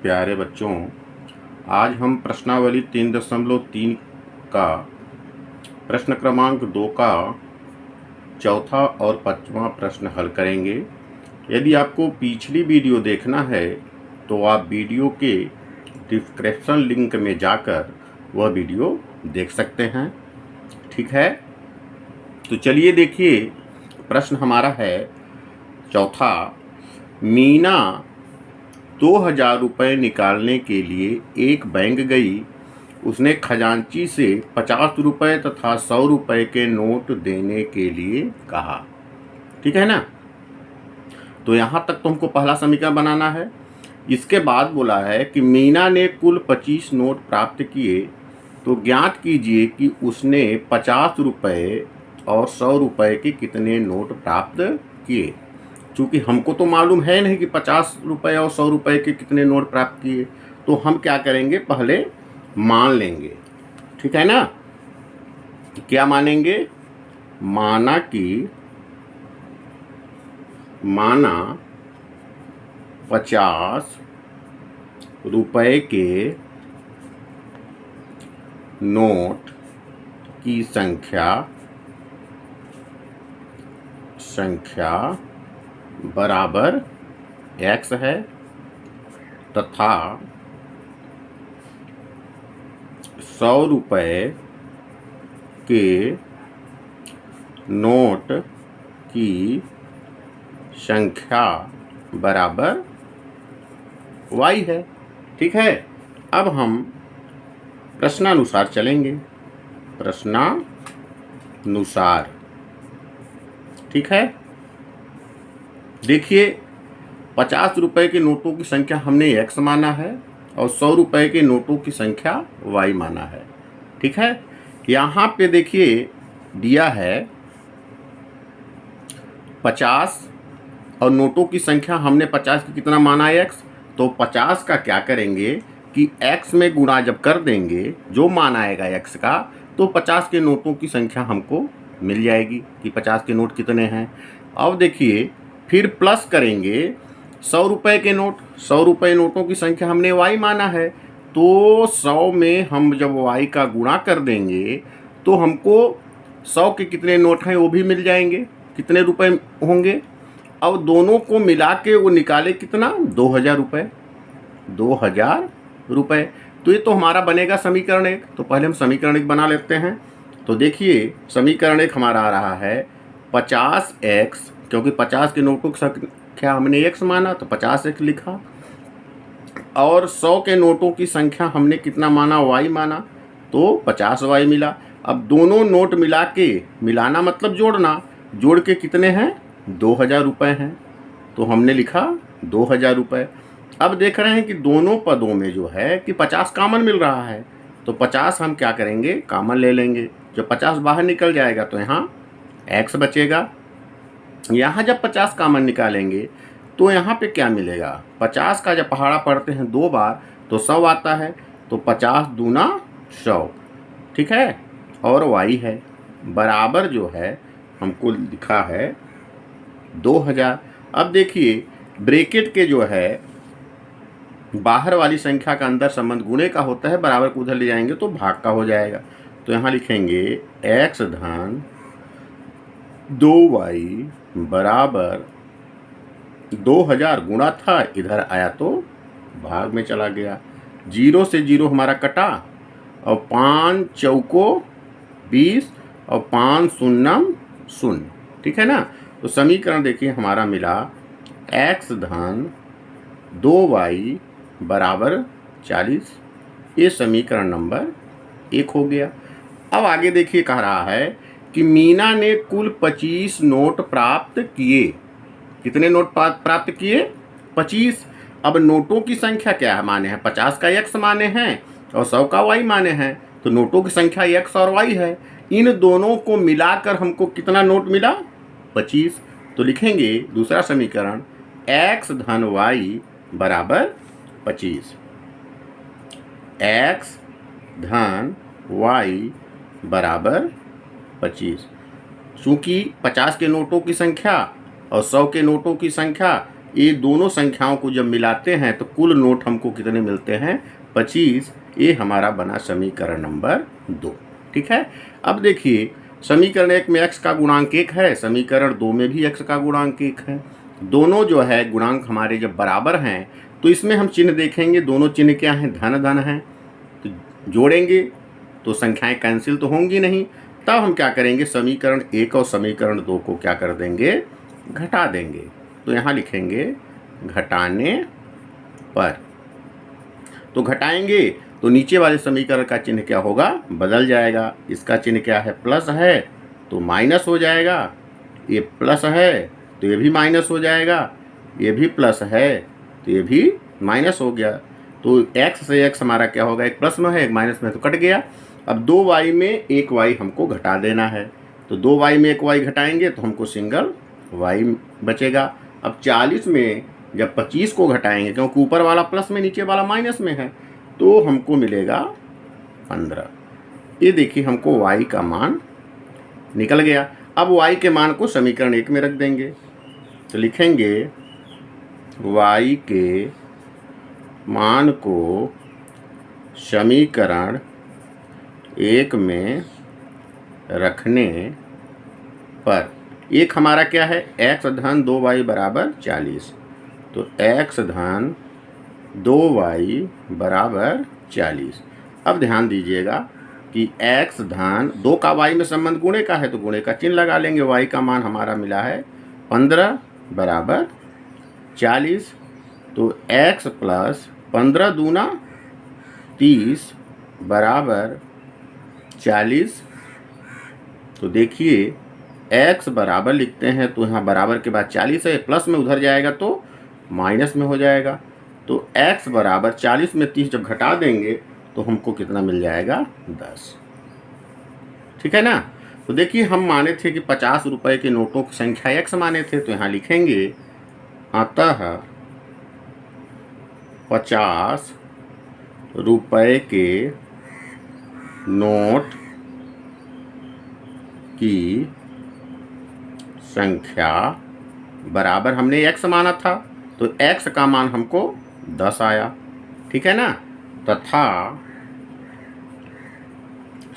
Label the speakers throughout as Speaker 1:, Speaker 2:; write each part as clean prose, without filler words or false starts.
Speaker 1: प्यारे बच्चों, आज हम प्रश्नावली 3.3 का प्रश्न क्रमांक 2 का चौथा और पांचवा प्रश्न हल करेंगे। यदि आपको पिछली वीडियो देखना है तो आप वीडियो के डिस्क्रिप्शन लिंक में जाकर वह वीडियो देख सकते हैं। ठीक है, तो चलिए देखिए, प्रश्न हमारा है चौथा। मीना 2000 रुपये निकालने के लिए एक बैंक गई। उसने खजांची से 50 रुपये तथा 100 रुपये के नोट देने के लिए कहा। ठीक है ना। तो यहाँ तक तो हमको पहला समीकरण बनाना है। इसके बाद बोला है कि मीना ने कुल 25 नोट प्राप्त किए, तो ज्ञात कीजिए कि उसने 50 रुपये और 100 रुपये के कितने नोट प्राप्त किए। चूँकि हमको तो मालूम है नहीं कि 50 रुपये और 100 रुपये के कितने नोट प्राप्त किए, तो हम क्या करेंगे, पहले मान लेंगे। ठीक है ना। क्या मानेंगे? माना 50 रुपये के नोट की संख्या बराबर x है तथा 100 रुपये के नोट की संख्या बराबर y है। ठीक है। अब हम प्रश्नानुसार चलेंगे। प्रश्नानुसार, ठीक है। देखिए, 50 रुपये के नोटों की संख्या हमने x माना है और 100 रुपये के नोटों की संख्या y माना है। ठीक है। यहाँ पे देखिए दिया है 50 और नोटों की संख्या हमने 50 की कितना माना है, x। तो 50 का क्या करेंगे कि x में गुणा जब कर देंगे, जो मान आएगा x का, तो 50 के नोटों की संख्या हमको मिल जाएगी कि 50 के नोट कितने हैं। अब देखिए, फिर प्लस करेंगे 100 रुपये के नोट। 100 रुपये नोटों की संख्या हमने y माना है, तो 100 में हम जब y का गुणा कर देंगे तो हमको 100 के कितने नोट हैं वो भी मिल जाएंगे, कितने रुपए होंगे। अब दोनों को मिला के वो निकाले कितना, 2000 रुपये। 2000 रुपये, तो ये तो हमारा बनेगा समीकरण 1। तो पहले हम समीकरण 1 बना लेते हैं। तो देखिए, समीकरण 1 हमारा आ रहा है 50x, क्योंकि 50 के नोटों की संख्या हमने x माना तो 50x लिखा, और 100 के नोटों की संख्या हमने कितना माना, y माना, तो 50y मिला। अब दोनों नोट मिला के, मिलाना मतलब जोड़ना, जोड़ के कितने हैं, 2000 रुपये हैं, तो हमने लिखा 2000 रुपये। अब देख रहे हैं कि दोनों पदों में जो है कि 50 कॉमन मिल रहा है, तो 50 हम क्या करेंगे, कॉमन ले लेंगे। जब 50 बाहर निकल जाएगा तो यहाँ x बचेगा। यहाँ जब 50 कॉमन निकालेंगे तो यहाँ पे क्या मिलेगा, 50 का जब पहाड़ा पढ़ते हैं 2 बार तो 100 आता है, तो 50 दूना 100। ठीक है। और y है बराबर जो है हमको लिखा है 2000। अब देखिए, ब्रैकेट के जो है बाहर वाली संख्या का अंदर संबंध गुणे का होता है, बराबर को उधर ले जाएंगे तो भाग का हो जाएगा। तो यहाँ लिखेंगे x धन 2y बराबर 2000, गुणा था इधर आया तो भाग में चला गया। 0 से 0 हमारा कटा, और 5 चौको 20 और 5 शून्यम 0। ठीक है ना। तो समीकरण देखिए हमारा मिला x धन 2y बराबर 40। ये समीकरण नंबर 1 हो गया। अब आगे देखिए, कह रहा है कि मीना ने कुल 25 नोट प्राप्त किए। कितने नोट प्राप्त किए, 25। अब नोटों की संख्या क्या माने हैं, 50 का x माने हैं और 100 का y माने हैं, तो नोटों की संख्या x और y है। इन दोनों को मिलाकर हमको कितना नोट मिला, 25। तो लिखेंगे दूसरा समीकरण x धन y बराबर 25। x धन y बराबर 25। चूँकि 50 के नोटों की संख्या और 100 के नोटों की संख्या ये दोनों संख्याओं को जब मिलाते हैं तो कुल नोट हमको कितने मिलते हैं? 25। ये हमारा बना समीकरण नंबर 2। ठीक है। अब देखिए समीकरण 1 में x का गुणांक 1 है, समीकरण 2 में भी x का गुणांक 1 है। दोनों जो है गुणांक हमारे जब बराबर हैं तो इसमें हम चिन्ह देखेंगे, दोनों चिन्ह क्या हैं? धन धन हैं। तो जोड़ेंगे तो संख्याएं कैंसिल तो होंगी नहीं, तब हम क्या करेंगे? समीकरण 1 और समीकरण 2 को क्या कर देंगे? घटा देंगे। तो यहाँ लिखेंगे घटाने पर। तो घटाएंगे तो नीचे वाले समीकरण का चिन्ह क्या होगा? बदल जाएगा। इसका चिन्ह क्या है? प्लस है तो माइनस हो जाएगा, ये प्लस है तो ये भी माइनस हो जाएगा, ये भी प्लस है तो ये भी माइनस हो गया। तो x से x हमारा क्या होगा? एक प्लस में है एक माइनस में, तो कट गया। अब 2y में एक y हमको घटा देना है, तो 2y में एक y घटाएंगे तो हमको सिंगल y बचेगा। अब 40 में जब 25 को घटाएंगे, क्योंकि ऊपर वाला प्लस में नीचे वाला माइनस में है, तो हमको मिलेगा 15। ये देखिए हमको y का मान निकल गया। अब y के मान को समीकरण 1 में रख देंगे, तो लिखेंगे y के मान को समीकरण 1 में रखने पर एक हमारा क्या है? x धन 2y बराबर 40। तो x धन 2y बराबर 40। अब ध्यान दीजिएगा कि x धन 2 का y में संबंध गुणे का है तो गुणे का चिन्ह लगा लेंगे। y का मान हमारा मिला है 15 बराबर 40। तो x प्लस 15 दूना 30 बराबर 40। तो देखिए x बराबर लिखते हैं तो यहाँ बराबर के बाद 40 है, प्लस में उधर जाएगा तो माइनस में हो जाएगा। तो x बराबर 40 में 30 जब घटा देंगे तो हमको कितना मिल जाएगा? 10। ठीक है ना। तो देखिए हम माने थे कि 50 रुपए के नोटों की संख्या x माने थे, तो यहाँ लिखेंगे अतः 50 रुपए के नोट की संख्या बराबर, हमने x माना था तो x का मान हमको 10 आया। ठीक है ना। तथा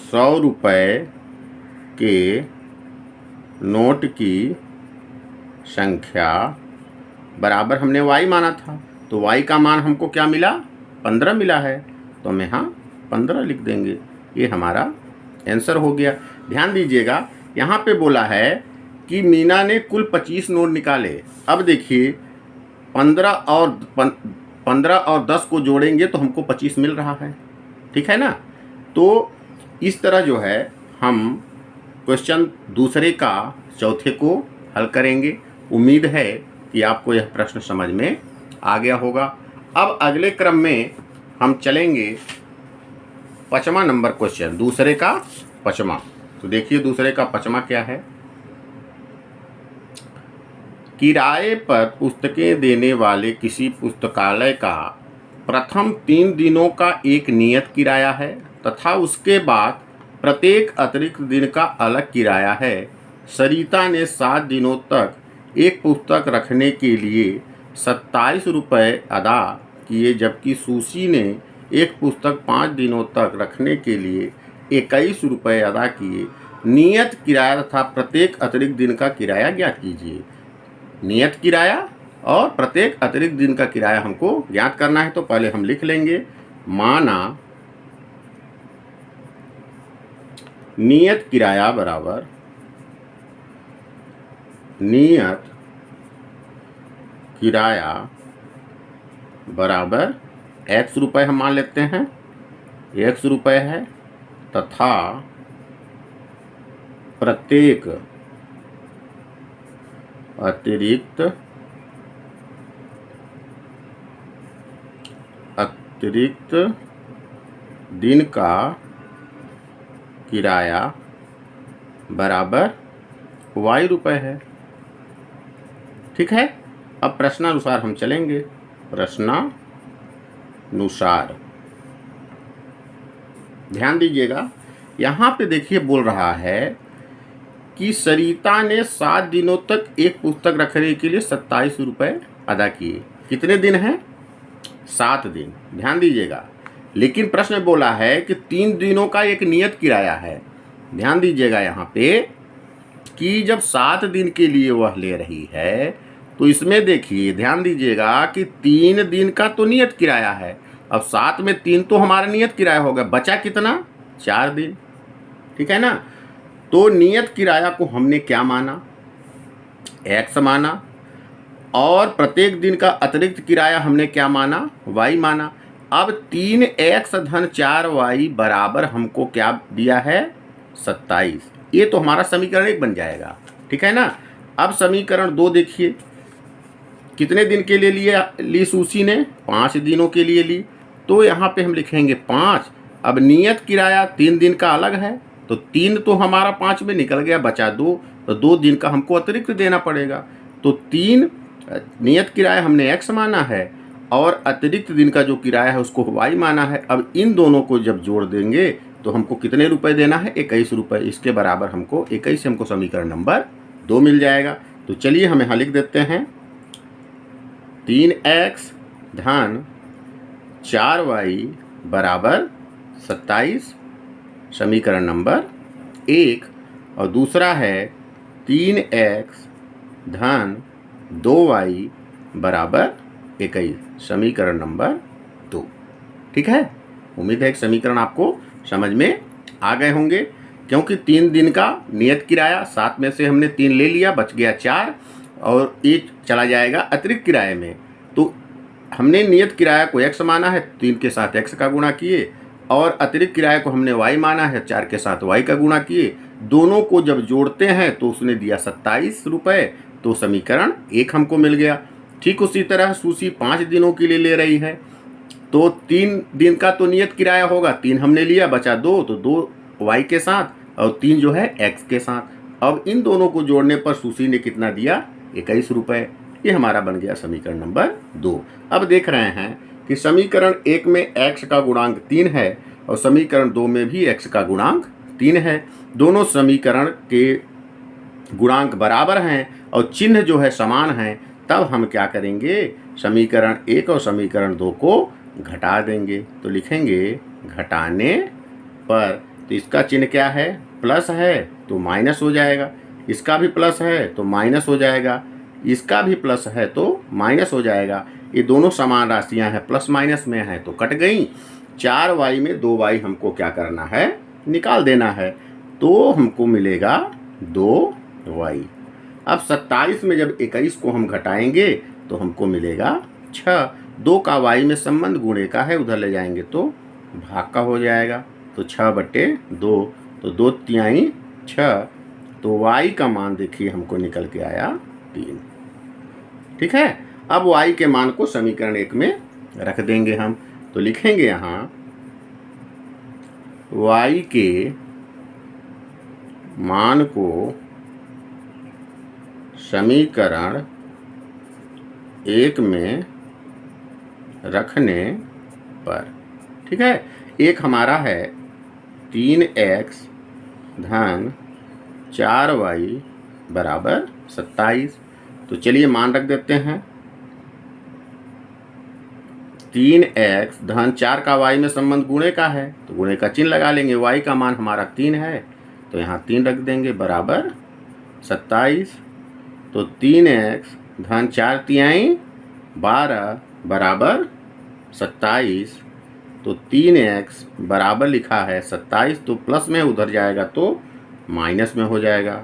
Speaker 1: 100 रुपए के नोट की संख्या बराबर हमने y माना था, तो y का मान हमको क्या मिला? 15 मिला है, तो हम यहाँ 15 लिख देंगे। ये हमारा आंसर हो गया। ध्यान दीजिएगा यहाँ पे बोला है कि मीना ने कुल 25 नोट निकाले। अब देखिए 15 और 10 को जोड़ेंगे तो हमको 25 मिल रहा है। ठीक है ना। तो इस तरह जो है हम क्वेश्चन दूसरे का चौथे को हल करेंगे। उम्मीद है कि आपको यह प्रश्न समझ में आ गया होगा। अब अगले क्रम में हम चलेंगे 5वां नंबर क्वेश्चन, दूसरे का 5वां। तो देखिए दूसरे का 5वां क्या है? किराए पर पुस्तकें देने वाले किसी पुस्तकालय का प्रथम 3 दिनों का एक नियत किराया है तथा उसके बाद प्रत्येक अतिरिक्त दिन का अलग किराया है। सरिता ने 7 दिनों तक एक पुस्तक रखने के लिए 27 रुपये अदा किए, जबकि सुशी ने एक पुस्तक 5 दिनों तक रखने के लिए 21 रुपये अदा किए। नियत किराया तथा प्रत्येक अतिरिक्त दिन का किराया ज्ञात कीजिए। नियत किराया और प्रत्येक अतिरिक्त दिन का किराया हमको ज्ञात करना है। तो पहले हम लिख लेंगे माना नियत किराया बराबर नियत किराया बराबर x रुपये हम मान लेते हैं, x रुपये है, तथा प्रत्येक अतिरिक्त दिन का किराया बराबर y रुपये है। ठीक है। अब प्रश्नानुसार हम चलेंगे। प्रश्नानुसार ध्यान दीजिएगा, यहाँ पे देखिए बोल रहा है कि सरिता ने 7 दिनों तक एक पुस्तक रखने के लिए 27 रुपये अदा किए। कितने दिन हैं? 7 दिन। ध्यान दीजिएगा, लेकिन प्रश्न बोला है कि 3 दिनों का एक नियत किराया है। ध्यान दीजिएगा यहाँ पे कि जब 7 दिन के लिए वह ले रही है तो इसमें देखिए, ध्यान दीजिएगा कि 3 दिन का तो नियत किराया है। अब 7 में 3 तो हमारा नियत किराया हो गया, बचा कितना? 4 दिन। ठीक है ना। तो नियत किराया को हमने क्या माना? x माना, और प्रत्येक दिन का अतिरिक्त किराया हमने क्या माना? y माना। अब 3x धन 4y बराबर हमको क्या दिया है? 27। ये तो हमारा समीकरण 1 बन जाएगा। ठीक है ना। अब समीकरण 2 देखिए, कितने दिन के लिए ली सूसी ने? 5 दिनों के लिए ली। तो यहाँ पे हम लिखेंगे 5। अब नियत किराया 3 दिन का अलग है, तो 3 तो हमारा 5 में निकल गया, बचा 2, तो 2 दिन का हमको अतिरिक्त देना पड़ेगा। तो 3 नियत किराया हमने x माना है, और अतिरिक्त दिन का जो किराया है उसको y माना है। अब इन दोनों को जब जोड़ देंगे तो हमको कितने रुपए देना है? 21 रुपये। इसके बराबर हमको 21 से हमको समीकरण नंबर 2 मिल जाएगा। तो चलिए हम यहाँ लिख देते हैं 3x धन 4y बराबर 27, समीकरण नंबर 1। और दूसरा है 3x धन 2y बराबर 21, समीकरण नंबर 2। ठीक है। उम्मीद है कि समीकरण आपको समझ में आ गए होंगे, क्योंकि 3 दिन का नियत किराया, 7 में से हमने 3 ले लिया, बच गया 4, और 1 चला जाएगा अतिरिक्त किराए में। तो हमने नियत किराया को x माना है, 3 के साथ x का गुणा किए, और अतिरिक्त किराए को हमने y माना है, 4 के साथ y का गुणा किए। दोनों को जब जोड़ते हैं तो उसने दिया 27 रुपये, तो समीकरण 1 हमको मिल गया। ठीक उसी तरह सूसी 5 दिनों के लिए ले रही है, तो 3 दिन का तो नियत किराया होगा, 3 हमने लिया, बचा 2, तो 2 y के साथ और 3 जो है x के साथ। अब इन दोनों को जोड़ने पर सूसी ने कितना दिया? 21 रुपये। ये हमारा बन गया समीकरण नंबर 2। अब देख रहे हैं कि समीकरण 1 में x का गुणांक 3 है, और समीकरण 2 में भी x का गुणांक 3 है। दोनों समीकरण के गुणांक बराबर हैं और चिन्ह जो है समान है, तब हम क्या करेंगे? समीकरण 1 और समीकरण 2 को घटा देंगे। तो लिखेंगे घटाने पर, तो इसका चिन्ह क्या है? प्लस है तो माइनस हो जाएगा, इसका भी प्लस है तो माइनस हो जाएगा, इसका भी प्लस है तो माइनस हो जाएगा। ये दोनों समान राशियां हैं, प्लस माइनस में है तो कट गई। 4y में 2y हमको क्या करना है? निकाल देना है। तो हमको मिलेगा 2y। अब 27 में जब 21 को हम घटाएंगे तो हमको मिलेगा 6। 2 का y में संबंध गुणे का है, उधर ले जाएंगे तो भाग का हो जाएगा, तो 6/2, तो 2 तिहाई 6। तो y का मान देखिए हमको निकल के आया 3। ठीक है। अब y के मान को समीकरण 1 में रख देंगे हम। तो लिखेंगे यहाँ y के मान को समीकरण 1 में रखने पर, ठीक है, एक हमारा है 3x धन 4y बराबर 27। तो चलिए मान रख देते हैं। 3x धन 4 का y में संबंध गुणे का है, तो गुणे का चिन्ह लगा लेंगे। y का मान हमारा 3 है, तो यहाँ 3 रख देंगे बराबर 27। तो 3x धन 4 तिहाई 12 बराबर 27। तो 3x बराबर लिखा है 27, तो प्लस में उधर जाएगा तो माइनस में हो जाएगा।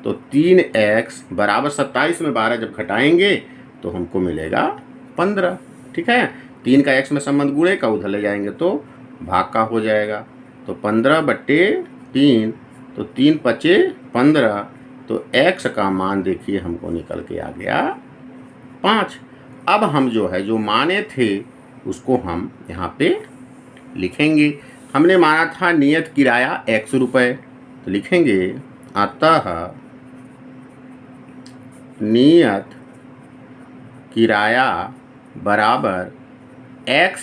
Speaker 1: तो 3x बराबर 27 में 12 जब घटाएंगे तो हमको मिलेगा 15। ठीक है। 3 का x में संबंध गुणे का, उधर ले जाएंगे तो भाग का हो जाएगा। तो 15/3, तो 3 पचे 15, तो x का मान देखिए हमको निकल के आ गया 5। अब हम जो है जो माने थे उसको हम यहाँ पे लिखेंगे। हमने माना था नियत किराया x रुपये, तो लिखेंगे अतः नियत किराया बराबर x।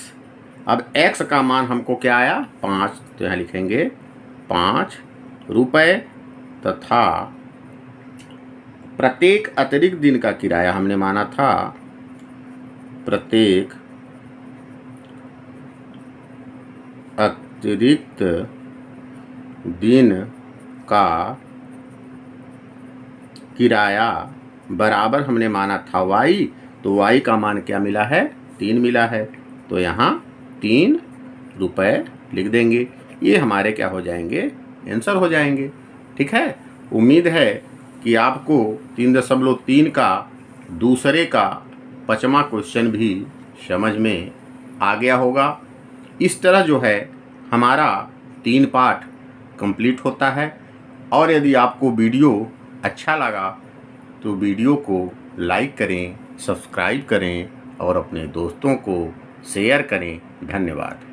Speaker 1: अब x का मान हमको क्या आया? 5, तो यहाँ लिखेंगे 5 रुपये, तथा प्रत्येक अतिरिक्त दिन का किराया हमने माना था प्रत्येक अतिरिक्त दिन का किराया बराबर हमने माना था y, तो y का मान क्या मिला है? 3 मिला है, तो यहाँ 3 रुपये लिख देंगे। ये हमारे क्या हो जाएंगे? आंसर हो जाएंगे। ठीक है, उम्मीद है कि आपको 3.3 का दूसरे का 5वां क्वेश्चन भी समझ में आ गया होगा। इस तरह जो है हमारा 3 पार्ट कंप्लीट होता है। और यदि आपको वीडियो अच्छा लगा तो वीडियो को लाइक करें, सब्सक्राइब करें और अपने दोस्तों को शेयर करें। धन्यवाद।